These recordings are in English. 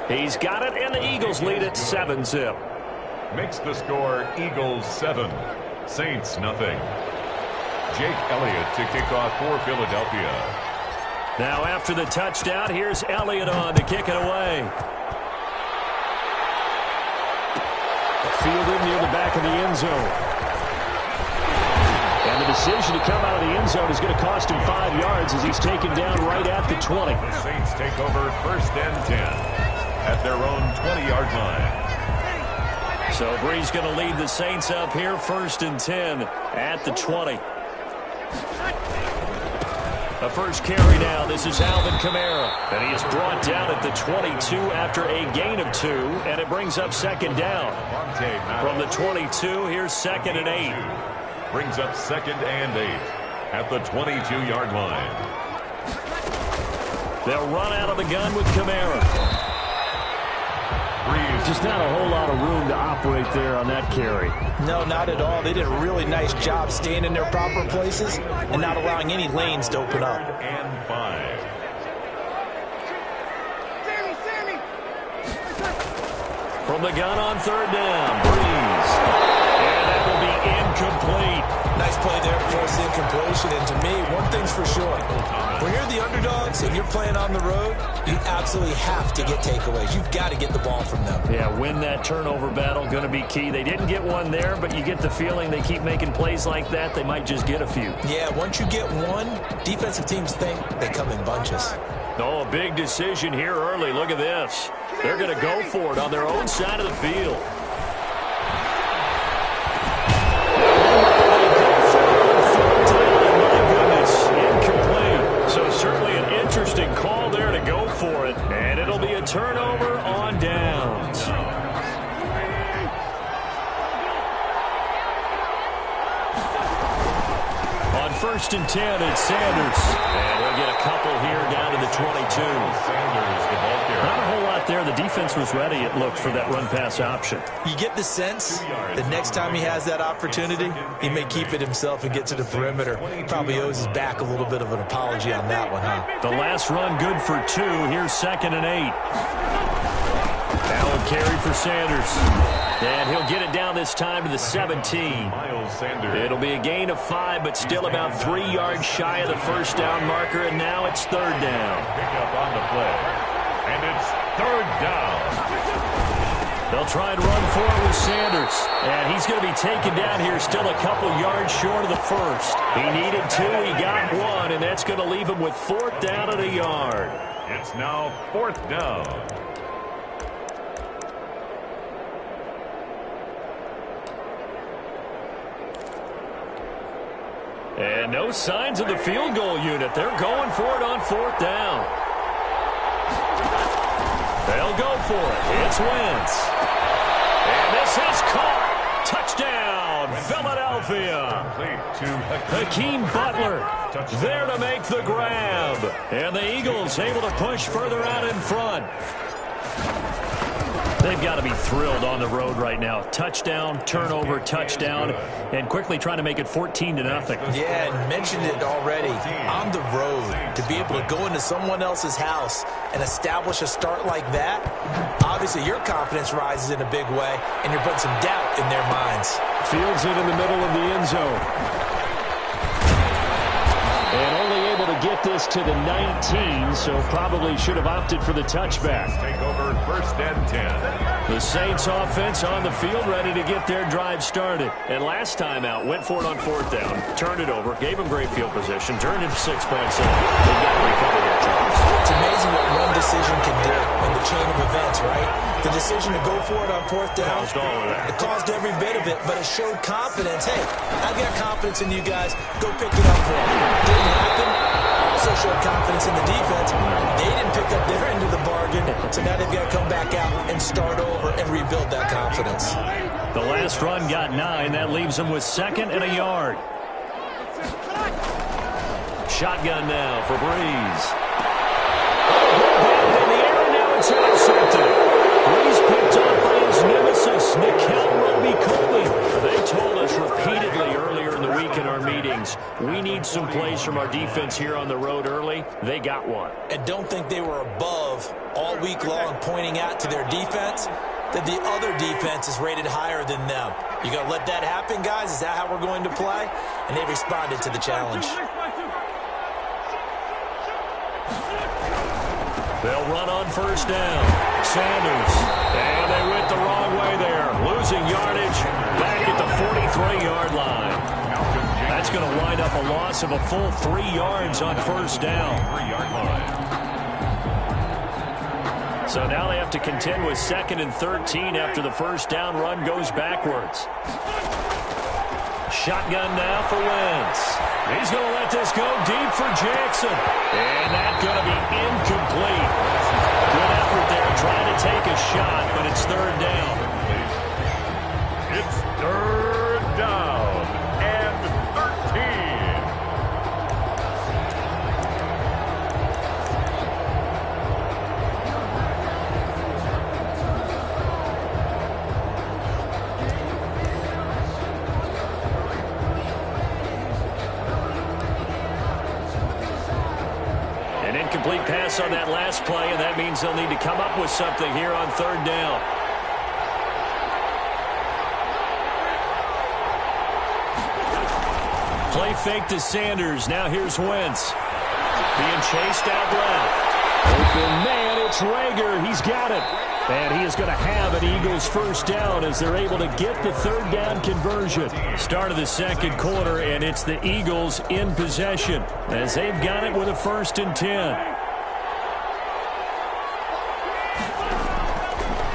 He's got it, and the Eagles lead at 7-zip. Makes the score Eagles 7, Saints nothing. Jake Elliott to kick off for Philadelphia. Now after the touchdown, here's Elliott on to kick it away. Fielded near the back of the end zone. And the decision to come out of the end zone is going to cost him 5 yards as he's taken down right at the 20. The Saints take over 1st and 10 at their own 20-yard line. So Bree's going to lead the Saints up here 1st and 10 at the 20. The first carry now. This is Alvin Kamara. And he is brought down at the 22 after a gain of 2. And it brings up 2nd down. From the 22, here's 2nd and 8. Brings up 2nd and 8 at the 22-yard line. They'll run out of the gun with Kamara. Just not a whole lot of room to operate there on that carry. No, not at all. They did a really nice job staying in their proper places and not allowing any lanes to open up. And 5. From the gun on 3rd down, Breeze. And that will be incomplete. Nice play there to force the incompletion. And to me, one thing's for sure. When you're the underdogs and you're playing on the road, you absolutely have to get takeaways. You've got to get the ball from them. Yeah, win that turnover battle, going to be key. They didn't get one there, but you get the feeling they keep making plays like that, they might just get a few. Yeah, once you get one, defensive teams think they come in bunches. Oh, a big decision here early. Look at this. They're going to go for it on their own side of the field. So certainly an interesting call there to go for it. And it'll be a turnover on downs. On 1st and 10, it's Sanders. And we'll get a couple here down to the 22. Sanders, the ball carrier. Not a whole lot there. The defense was ready, it looked, for that run-pass option. You get the sense that next time he has that opportunity, he may keep it himself and get to the perimeter. Probably owes his back a little bit of an apology on that one, huh? The last run good for 2. Here's 2nd and 8. Now a carry for Sanders. And he'll get it down this time to the 17. Miles Sanders. It'll be a gain of 5, but still about 3 yards shy of the 1st down marker, and now it's 3rd down. Pick up on the play. And it's 3rd down. They'll try and run for it with Sanders. And he's going to be taken down here still a couple yards short of the 1st. He needed 2, he got 1, and that's going to leave him with 4th down and a yard. It's now 4th down. And no signs of the field goal unit. They're going for it on 4th down. They'll go for it. It's Wentz. And this is caught. Touchdown, Philadelphia. Hakeem Butler there to make the grab. And the Eagles able to push further out in front. They've got to be thrilled on the road right now. Touchdown, turnover, touchdown, and quickly trying to make it 14-0. Yeah, and mentioned it already. On the road, to be able to go into someone else's house and establish a start like that, obviously your confidence rises in a big way, and you're putting some doubt in their minds. Fields it in the middle of the end zone. And only able to get this to the 19, so probably should have opted for the touchback. Take over 1st and 10. The Saints offense on the field ready to get their drive started. And last time out, went for it on 4th down, turned it over, gave them great field position, turned it to 6 points. They've got to recover their drives. It's amazing what one decision can do in the chain of events, right? The decision to go for it on 4th down, it caused every bit of it, but it showed confidence. Hey, I've got confidence in you guys. Go pick it up for me. Didn't happen. Also showed confidence in the defense. They didn't pick up their end of the bargain, so now they've got to come back out and start over and rebuild that confidence. The last run got 9. That leaves them with 2nd and a yard. Shotgun now for Breeze. In the air, now it's intercepted. Breeze picked up by his his nemesis, Nickel Roby-Coleman. They told us repeatedly earlier in the week in our meetings, we need some plays from our defense here on the road early. They got one. And don't think they were above all week long pointing out to their defense that the other defense is rated higher than them. You going to let that happen, guys? Is that how we're going to play? And they responded to the challenge. They'll run on first down. Sanders. And they went the wrong way there. Losing yardage back at the 43-yard line. That's going to wind up a loss of a full 3 yards on first down. 3-yard line. So now they have to contend with 2nd and 13 after the first down run goes backwards. Shotgun now for Wentz. He's going to let this go deep for Jackson. And that's going to be incomplete. Good effort there trying to take a shot, but it's 3rd down. It's 3rd down and 13. An incomplete pass on that last play, and that means they'll need to come up with something here on 3rd down. Play fake to Sanders. Now here's Wentz. Being chased out left. Open man, it's Rager. He's got it. And he is going to have an Eagles first down as they're able to get the 3rd down conversion. Start of the 2nd quarter, and it's the Eagles in possession as they've got it with a 1st and 10.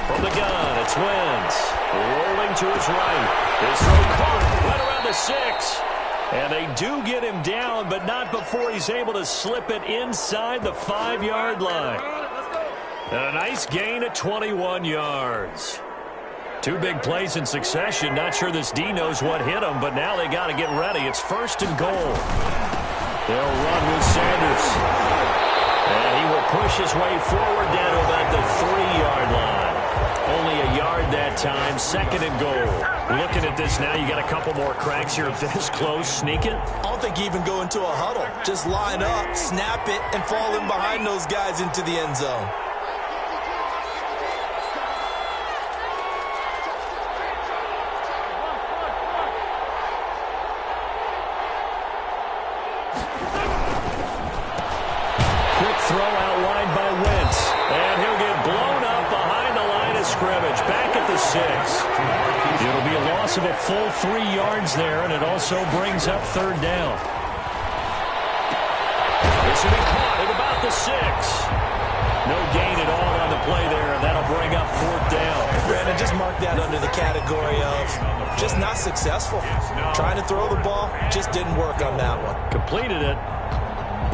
From the gun, it's Wentz. Rolling to his right. His throw caught right around the 6. And they do get him down, but not before he's able to slip it inside the 5-yard line. A nice gain of 21 yards. 2 big plays in succession. Not sure this D knows what hit him, but now they got to get ready. It's 1st and goal. They'll run with Sanders. And he will push his way forward down to about the 3-yard line. Only a yard that time. 2nd and goal. Looking at this now, you got a couple more cracks here this close. Sneak it. I don't think you even go into a huddle. Just line up, snap it, and fall in behind those guys into the end zone. Throw out wide by Wentz. And he'll get blown up behind the line of scrimmage. Back at the 6. It'll be a loss of a full 3 yards there, and it also brings up 3rd down. This will be caught at about the 6. No gain at all on the play there, and that'll bring up 4th down. Brandon, just mark that under the category of just not successful. Trying to throw the ball, just didn't work on that one. Completed it.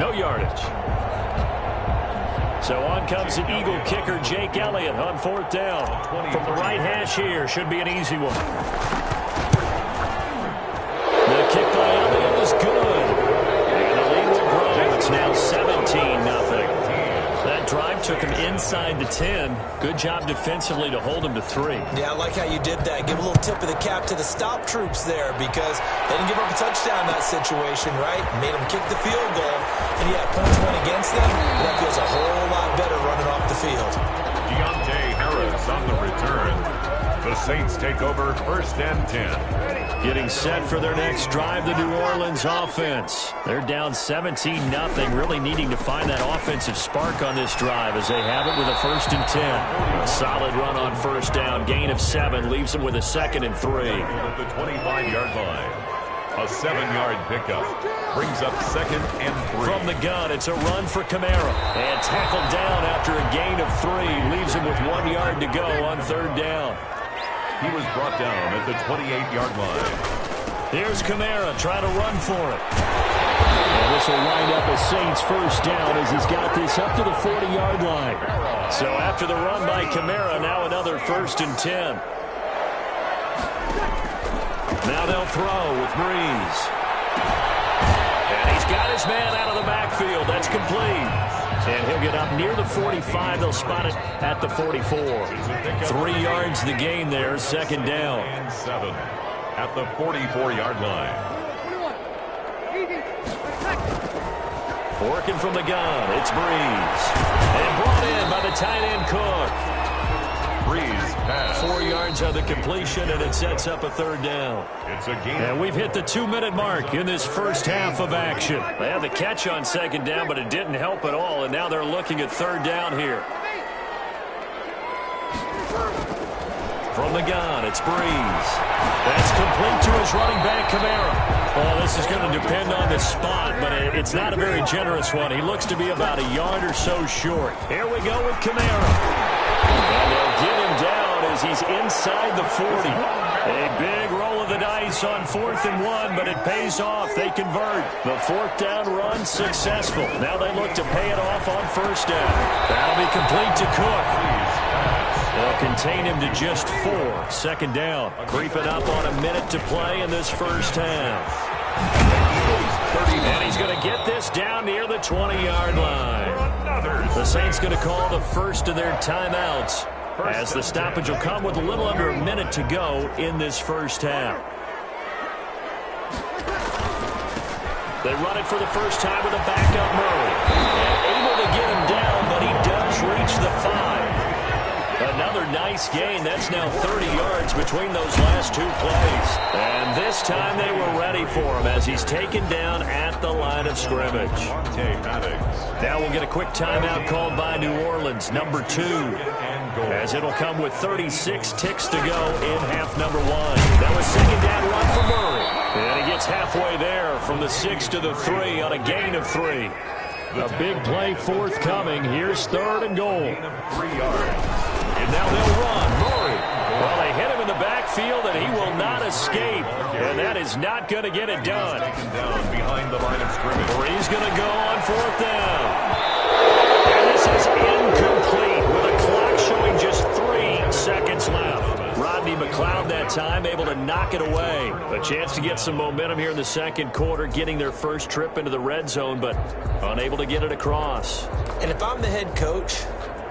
No yardage. So on comes the Eagle kicker, Jake Elliott, on 4th down. From the right hash here, should be an easy one. The kick by Elliott is good. And the lead will grow. It's now 17-0. That drive took him inside the 10. Good job defensively to hold him to 3. Yeah, I like how you did that. Give a little tip of the cap to the stop troops there because they didn't give up a touchdown in that situation, right? Made them kick the field goal. And yeah, points went against them. That feels a whole lot better running off the field. Deontay Harris on the return. The Saints take over 1st and 10. Getting set for their next drive, the New Orleans offense. They're down 17-0, really needing to find that offensive spark on this drive as they have it with a 1st and 10. A solid run on 1st down, gain of 7, leaves them with a 2nd and 3. At the 25-yard line. A 7-yard pickup brings up 2nd and 3. From the gun, it's a run for Kamara. And tackled down after a gain of 3. Leaves him with 1 yard to go on 3rd down. He was brought down at the 28-yard line. Here's Kamara trying to run for it. And this will wind up a Saints first down as he's got this up to the 40-yard line. So after the run by Kamara, now another 1st and 10. Now they'll throw with Breeze. And he's got his man out of the backfield. That's complete. And he'll get up near the 45. They'll spot it at the 44. 3 yards the gain there, second down. And 7 at the 44-yard line. Working from the gun, it's Breeze. And brought in by the tight end Cook. Breeze pass. 4 yards on the completion, and it sets up a third down. It's a gain. And we've hit the 2-minute mark in this first half of action. They had the catch on second down, but it didn't help at all, and now they're looking at third down here. From the gun, it's Breeze. That's complete to his running back, Kamara. Well, this is going to depend on the spot, but it's not a very generous one. He looks to be about a yard or so short. Here we go with Kamara. And they'll get him down as he's inside the 40. A big roll of the dice on 4th and 1, but it pays off. They convert. The 4th down run successful. Now they look to pay it off on 1st down. That'll be complete to Cook. They'll contain him to just 4. 2nd down. Creeping up on a minute to play in this first half. And he's going to get this down near the 20-yard line. The Saints going to call the first of their timeouts, as the stoppage will come with a little under a minute to go in this first half. They run it for the first time with a backup Murray. And able to get him down, but he does reach the 5. Another nice gain. That's now 30 yards between those last 2 plays. And this time they were ready for him as he's taken down at the line of scrimmage. Now we'll get a quick timeout called by New Orleans, number 2. As it'll come with 36 ticks to go in half number 1. Now a second down run for Murray. And he gets halfway there from the 6 to the 3 on a gain of 3. A big play forthcoming. Here's 3rd and goal. 3 yards. And now they'll run. Murray. Well, they hit him in the backfield, and he will not escape. And that is not going to get it done. Taken down behind the line of scrimmage. He's going to go on 4th down. And this is incomplete with a clock showing just 3 seconds left. Rodney McLeod that time able to knock it away. A chance to get some momentum here in the second quarter, getting their first trip into the red zone, but unable to get it across. And if I'm the head coach,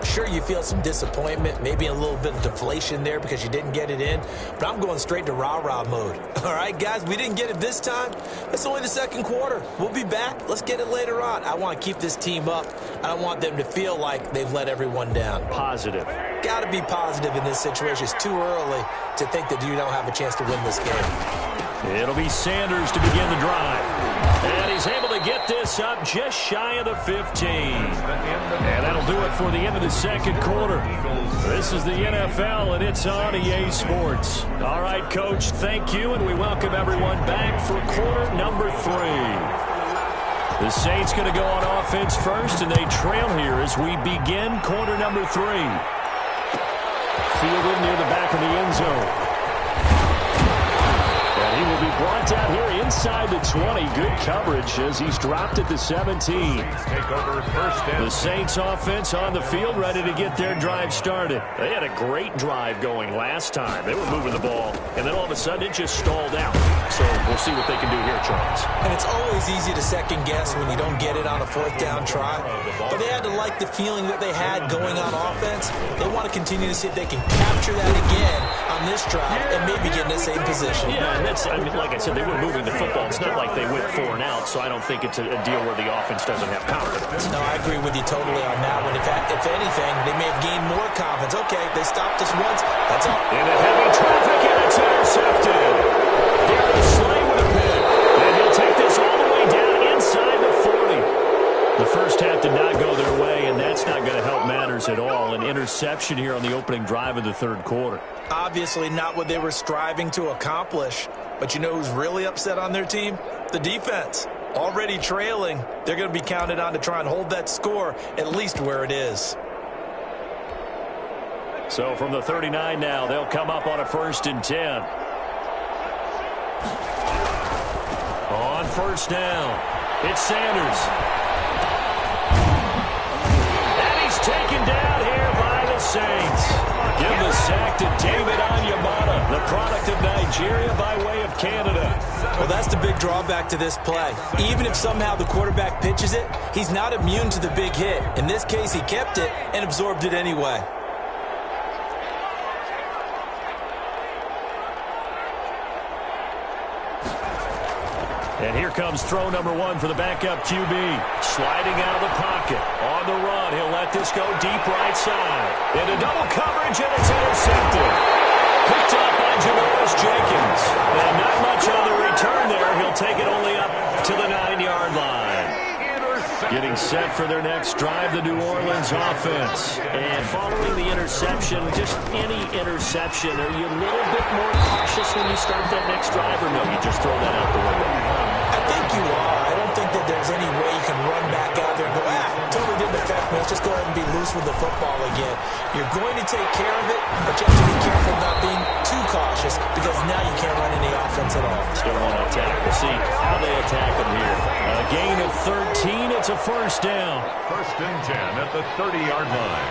sure, you feel some disappointment, maybe a little bit of deflation there because you didn't get it in, but I'm going straight to rah-rah mode. All right, guys, we didn't get it this time. It's only the second quarter. We'll be back. Let's get it later on. I want to keep this team up. I don't want them to feel like they've let everyone down. Positive. Got to be positive in this situation. It's too early to think that you don't have a chance to win this game. It'll be Sanders to begin the drive. And he's able to get this up just shy of the 15. And that'll do it for the end of the second quarter. This is the NFL, and it's on EA Sports. All right, Coach, thank you, and we welcome everyone back for quarter number 3. The Saints going to go on offense first, and they trail here as we begin quarter number 3. Fielded near the back of the end zone. He will be brought down here inside the 20. Good coverage as he's dropped at the 17. Take over first down. The Saints offense on the field, ready to get their drive started. They had a great drive going last time. They were moving the ball, and then all of a sudden it just stalled out. So we'll see what they can do here, Charles. And it's always easy to second guess when you don't get it on a 4th down try. But they had to like the feeling that they had going on offense. They want to continue to see if they can capture that again on this drive and maybe get in the same position. Yeah, and that's, I mean, like I said, they were moving the football. It's not like they went 4 and out, so I don't think it's a deal where the offense doesn't have confidence. No, I agree with you totally on that one. In fact, if anything, they may have gained more confidence. Okay, they stopped us once. That's all. Into heavy traffic, and it's intercepted. Darius Slay with a pick. And he'll take this all the way down inside the 40. The first half did not go their way, and that's not going to help matters at all. An interception here on the opening drive of the third quarter. Obviously not what they were striving to accomplish. But you know who's really upset on their team? The defense. Already trailing. They're going to be counted on to try and hold that score at least where it is. So from the 39 now, they'll come up on a 1st and 10. On 1st down, it's Sanders. And he's taken down here by the Saints. Give the sack to David Onyemata, the product of Nigeria. Nigeria by way of Canada. Well, that's the big drawback to this play. Even if somehow the quarterback pitches it, he's not immune to the big hit. In this case, he kept it and absorbed it anyway. And here comes throw number one for the backup QB. Sliding out of the pocket. On the run, he'll let this go deep right side. Into double coverage, and it's intercepted. Picked up by Janoris Jenkins. And not much on the return there. He'll take it only up to the 9-yard line. Getting set for their next drive, the New Orleans offense. And following the interception, just any interception, are you a little bit more cautious when you start that next drive, or no, you just throw that out the window? I think you are. I don't think that there's any way you can run back out there and go, totally didn't affect me. Let's just go ahead and be loose with the football again. You're going to take care of it, but you have to be careful not being too cautious because now you can't run any offense at all. Still want to attack. We'll see how they attack them here. A gain of 13. It's a first down. First and 10 at the 30-yard line.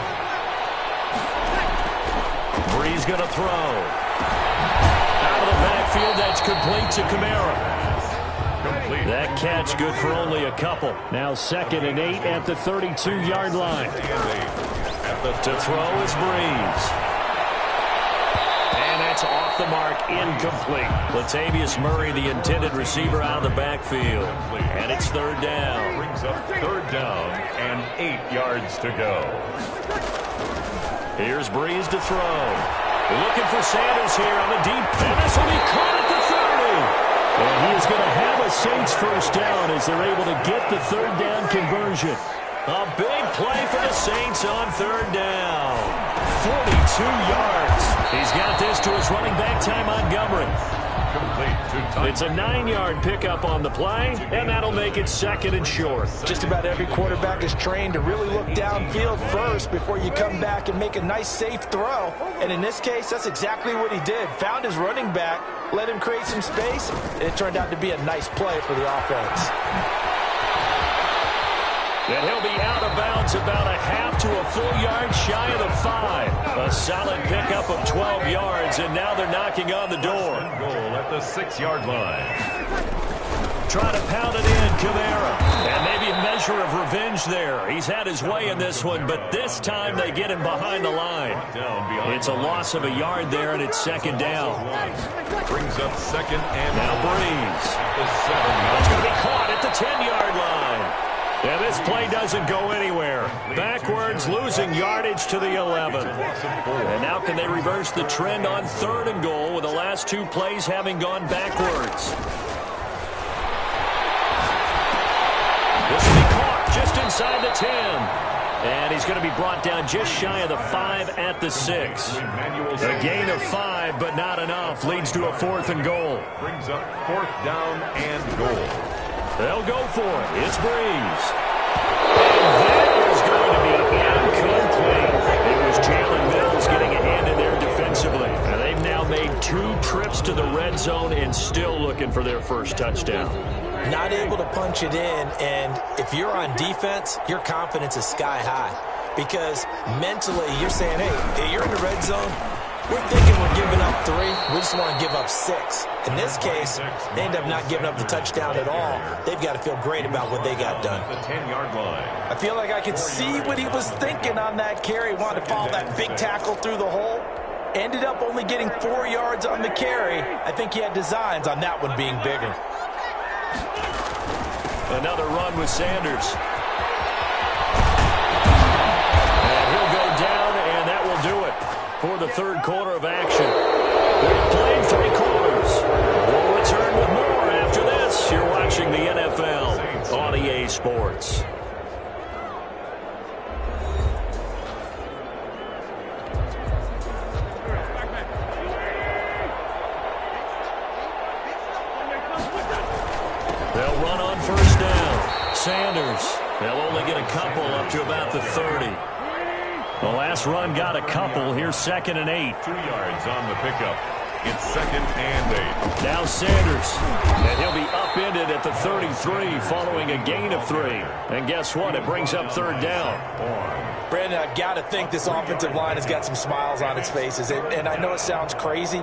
Breeze going to throw. Out of the backfield, that's complete to Kamara. Complete. That catch good for only a couple. Now 2nd and 8 at the 32-yard line. To throw is Breeze. And that's off the mark, incomplete. Latavius Murray, the intended receiver, out of the backfield. And it's 3rd down. Brings up 3rd down and 8 yards to go. Here's Breeze to throw. Looking for Sanders here on the deep. And this will be caught at the 30. And he is going to have a Saints first down as they're able to get the 3rd down conversion. A big play for the Saints on 3rd down. 42 yards. He's got this to his running back, Ty Montgomery. It's a 9-yard pickup on the play, and that'll make it 2nd and short. Just about every quarterback is trained to really look downfield first before you come back and make a nice, safe throw. And in this case, that's exactly what he did. Found his running back, let him create some space, and it turned out to be a nice play for the offense. And he'll be out of bounds about a half to a full yard shy of the 5. A solid pickup of 12 yards, and now they're knocking on the door. Goal at the 6-yard line. Try to pound it in, Kamara. And maybe a measure of revenge there. He's had his way in this one, but this time they get him behind the line. It's a loss of a yard there, and it's 2nd down. Brings up 2nd and now Breeze. the 7. It's going to be caught at the 10-yard line. And this play doesn't go anywhere. Backwards, losing yardage to the 11. And now can they reverse the trend on 3rd and goal with the last 2 plays having gone backwards? This will be caught just inside the 10. And he's going to be brought down just shy of the 5 at the 6. A gain of 5, but not enough. Leads to a 4th and goal. Brings up 4th down and goal. They'll go for it. It's Breeze. And that is going to be incomplete. It was Jalen Mills getting a hand in there defensively. And they've now made 2 trips to the red zone and still looking for their first touchdown. Not able to punch it in, and if you're on defense, your confidence is sky high. Because mentally, you're saying, hey, you're in the red zone. We're thinking we're giving up 3. We just want to give up 6. In this case, they end up not giving up the touchdown at all. They've got to feel great about what they got done. The 10-yard line. I feel like I could see what he was thinking on that carry. Wanted to follow that big tackle through the hole. Ended up only getting 4 yards on the carry. I think he had designs on that one being bigger. Another run with Sanders. And he'll go down, and that will do it for the 3rd quarter of action. We've played 3 quarters. We'll return with more after this. You're watching the NFL on EA Sports. They'll run on 1st down. Sanders. They'll only get a couple up to about the 30. The last run got a couple. Here's 2nd and 8. 2 yards on the pickup. It's 2nd and 8. Now Sanders. And he'll be upended at the 33 following a gain of 3. And guess what? It brings up 3rd down. Brandon, I've got to think this offensive line has got some smiles on its faces. And I know it sounds crazy,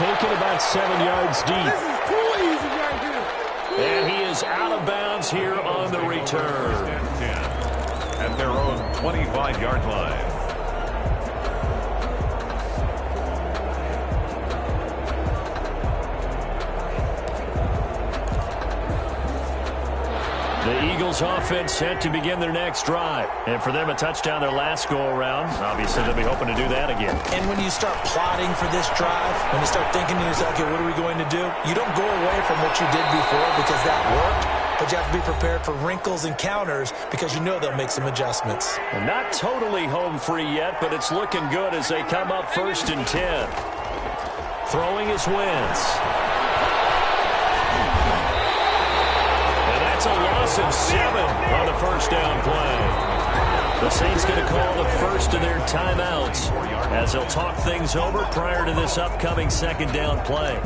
taken about 7 yards deep. This is too easy right here. And he is out of bounds here on the return. At their own 25-yard line. The Eagles offense set to begin their next drive. And for them, a touchdown their last go-around. Obviously, they'll be hoping to do that again. And when you start plotting for this drive, when you start thinking to yourself, okay, what are we going to do? You don't go away from what you did before because that worked. But you have to be prepared for wrinkles and counters because you know they'll make some adjustments. And not totally home free yet, but it's looking good as they come up 1st and 10. Throwing is Wentz. It's a loss of 7 on the first down play. The Saints going to call the first of their timeouts as they'll talk things over prior to this upcoming 2nd down play.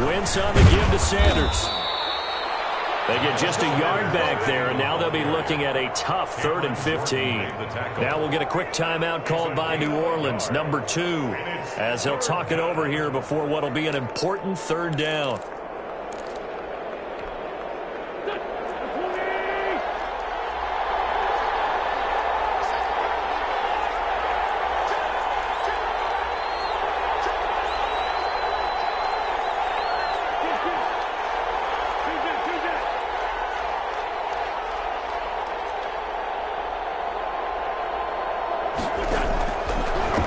Wentz on the give to Sanders. They get just a yard back there, and now they'll be looking at a tough 3rd and 15. Now we'll get a quick timeout called by New Orleans, number 2, as they'll talk it over here before what will be an important 3rd down.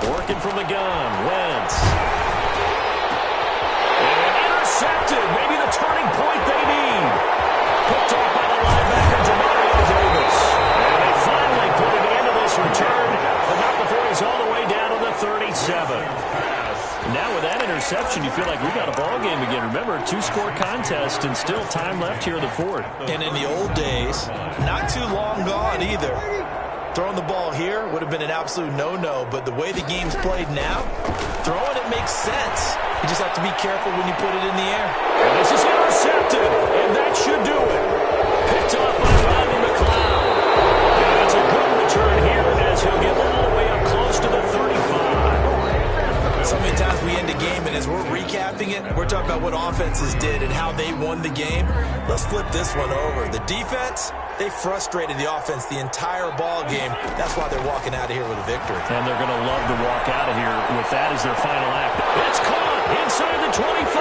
Working from the gun, Wentz. And intercepted. Maybe the turning point they need. Picked off by the linebacker, Demario Davis. And they finally put an end to this return, but not before he's all the way down to the 37. Now with that interception, you feel like we got a ball game again. Remember, 2-score contest and still time left here in the 4th. And in the old days, not too long gone either. Throwing the ball here would have been an absolute no-no, but the way the game's played now, throwing it makes sense. You just have to be careful when you put it in the air. And this is intercepted, and that should do it. Picked off by Rodney McLeod. And that's a good return here as he'll get all the way up close to the 35. So many times we end a game, and as we're recapping it, we're talking about what offenses did and how they won the game. Let's flip this one over. The defense, they frustrated the offense the entire ball game. That's why they're walking out of here with a victory. And they're going to love to walk out of here with that as their final act. It's caught inside the 25.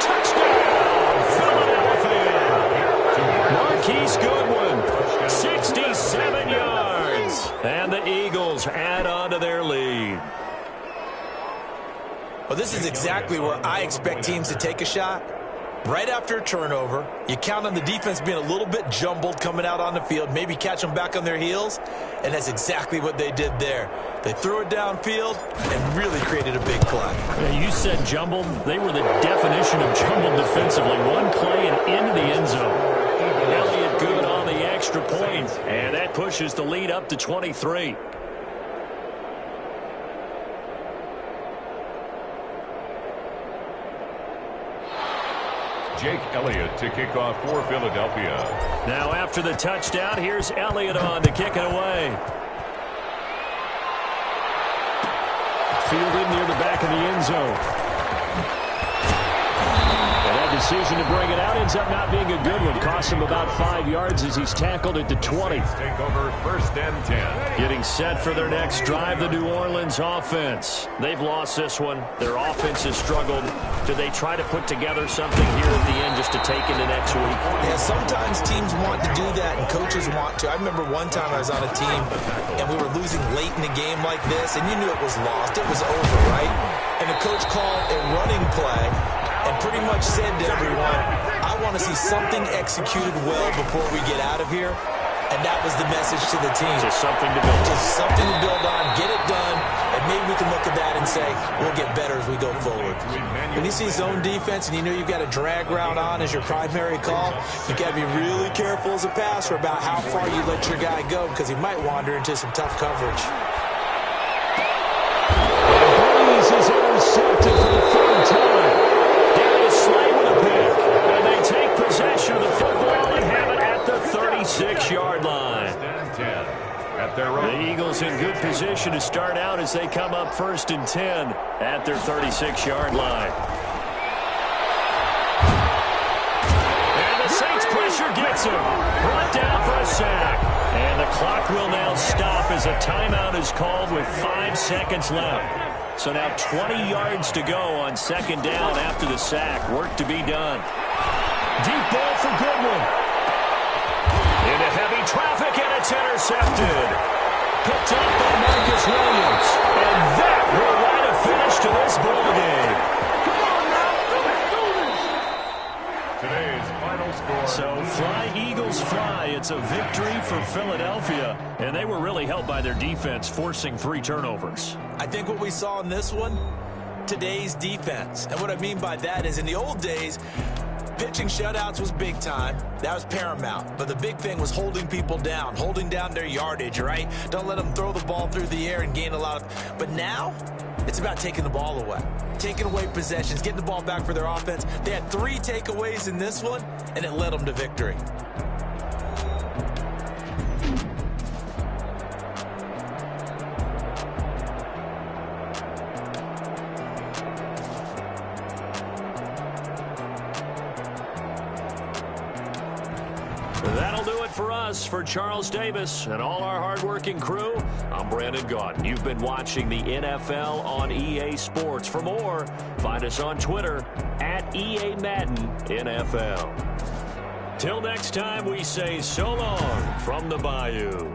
Touchdown, Philadelphia. Marquise Goodwin, 67 yards. And the Eagles add on to their lead. Well, this is exactly where I expect teams to take a shot. Right after a turnover, you count on the defense being a little bit jumbled coming out on the field, maybe catch them back on their heels, and that's exactly what they did there. They threw it downfield and really created a big play. Yeah, you said jumbled. They were the definition of jumbled defensively. One play and into the end zone. Elliott good on the extra point, and that pushes the lead up to 23. Jake Elliott to kick off for Philadelphia. Now after the touchdown, here's Elliott on to kick it away. Fielded near the back of the end zone. And that decision to bring it out ends up not being a good one. Cost him about 5 yards as he's tackled at the 20. Take over 1st and 10. Getting set for their next drive, the New Orleans offense. They've lost this one. Their offense has struggled. Do they try to put together something here at the end just to take into next week? Yeah, sometimes teams want to do that and coaches want to. I remember one time I was on a team and we were losing late in the game like this, and you knew it was lost. It was over, right? And the coach called a running play and pretty much said to everyone, I want to see something executed well before we get out of here. And that was the message to the team. Just something to build on. Just something to build on, get it done, and maybe we can look at that and say, we'll get better as we go forward. When you see zone defense and you know you've got a drag route on as your primary call, you've got to be really careful as a passer about how far you let your guy go because he might wander into some tough coverage. position to start out as they come up 1st and 10 at their 36-yard line. And the Saints pressure gets him. Brought down for a sack. And the clock will now stop as a timeout is called with 5 seconds left. So now 20 yards to go on 2nd down after the sack. Work to be done. Deep ball for Goodwin. Into heavy traffic, and it's intercepted. Picked up by Marcus Williams. And that will write a finish to this ball game. Come on now, Today's final score. So fly, Eagles, fly. It's a victory for Philadelphia. And they were really helped by their defense, forcing 3 turnovers. I think what we saw in this one, today's defense. And what I mean by that is in the old days, pitching shutouts was big time. That was paramount. But the big thing was holding people down, holding down their yardage, right? Don't let them throw the ball through the air and gain a lot of... But now, it's about taking the ball away. Taking away possessions, getting the ball back for their offense. They had 3 takeaways in this one, and it led them to victory. That'll do it for us. For Charles Davis and all our hardworking crew, I'm Brandon Gaudin. You've been watching the NFL on EA Sports. For more, find us on Twitter at EA Madden NFL. Till next time, we say so long from the Bayou.